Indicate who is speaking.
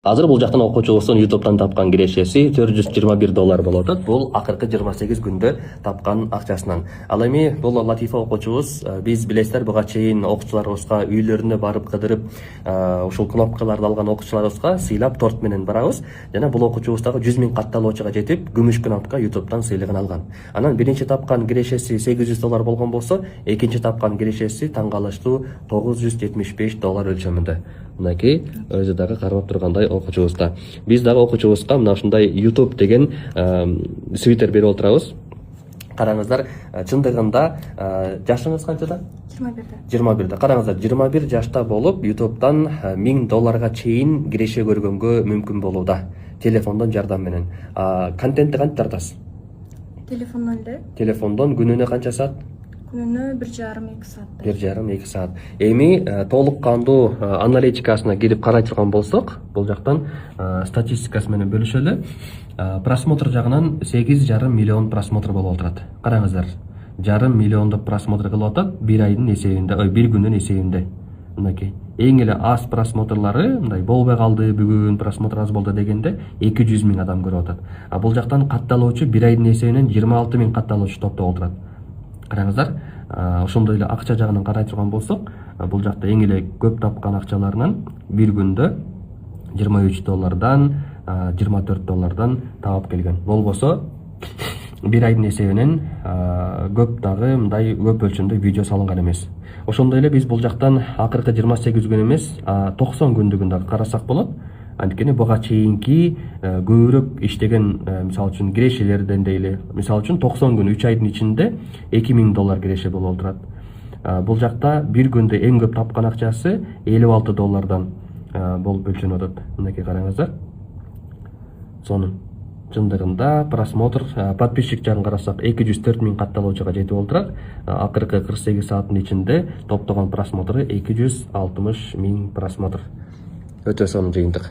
Speaker 1: Азыр бул жактан окуучубуздун YouTube'дан тапкан кирешеси $421 болуп атат. Бул акыркы 28 күндө тапкан акчасынан. Ал эми бул Латифа окуучубуз, биз билесиздер, буга чейин окуучуларыбызга үйлөрүнө барып кыдырып, ушул кнопкаларды алган окуучуларыбызга сыйлап торт менен барабыз. Жана бул окуучубуз дагы 100 000 катталуучуга жетип, күмүш кнопка YouTube'дан сыйлыгын алган. Анан биринчи тапкан кирешеси $800 болгон болсо, экинчи тапкан кирешеси таң калыштуу $975 өлчөмүндө. Мынакей өзү дагы кармап тургандай окуучубузда. Биз дагы окуучубузга мына ушундай YouTube деген свитер берип отурабыз. Караңыздар, чындыгында жашыңыз канчада?
Speaker 2: 21-де.
Speaker 1: 21-де. Караңыздар, 21 жашта болуп, YouTube'дан $1000 чейин киреше көргөнгө мүмкүн болууда. Телефондон жардам менен. Контентти кантип тартасыз?
Speaker 2: Телефондон эле.
Speaker 1: Телефондон күнүнө канча саат?
Speaker 2: Күнүнө 1,5-2 саат.
Speaker 1: 1,5-2 саат. Эми толук кандуу аналитикасына кирип карай турган болсок, бул жактан статистикасы менен бөлүшөлү. Просмотр жагынан 8,5 миллион просмотр болуп отурат. Караңыздар, 1,5 миллиондук просмотр кылып атат бир айдын эсебинде, бир күндүн эсебинде. Мынакей. Эң эле аз просмотрлары, мындай болбой калды, бүгүн просмотр аз болду дегенде 200 000 адам көрүп атат. Бул жактан катталуучу бир айдын эсебинен 26 000 катталуучу топто отурат. Караңыздар, ошондой эле акча жагынан карай турган болсок, бул жакта эң эле көп тапкан акчаларынан бир күндө $23, $24 таап келген. Болбосо бир айдын эсебинен көп дагы мындай көп өлчөмдө видео салынган эмес. Ошондой эле биз бул жактан акыркы 28 күн эмес, 90 күндүгүн дагы карасак болот. Анткени буга чейинки көбүрөөк иштеген, мисалы үчүн кирешелерден дейли, мисалы үчүн 90 күн 3 айдын ичинде $2000 киреше болуп отурат. Бул жакта бир күндө эң көп тапкан акчасы $56 болуп өлчөнүп атат. Мынакей караңыздар. Сонун чындыгында просмотр, подписчик жагын карасак 204 000 катталуучуга жетип отурат. Акыркы 48 сааттын ичинде топтогон просмотру 260 000 просмотр. Өтө сонун жыйынтык.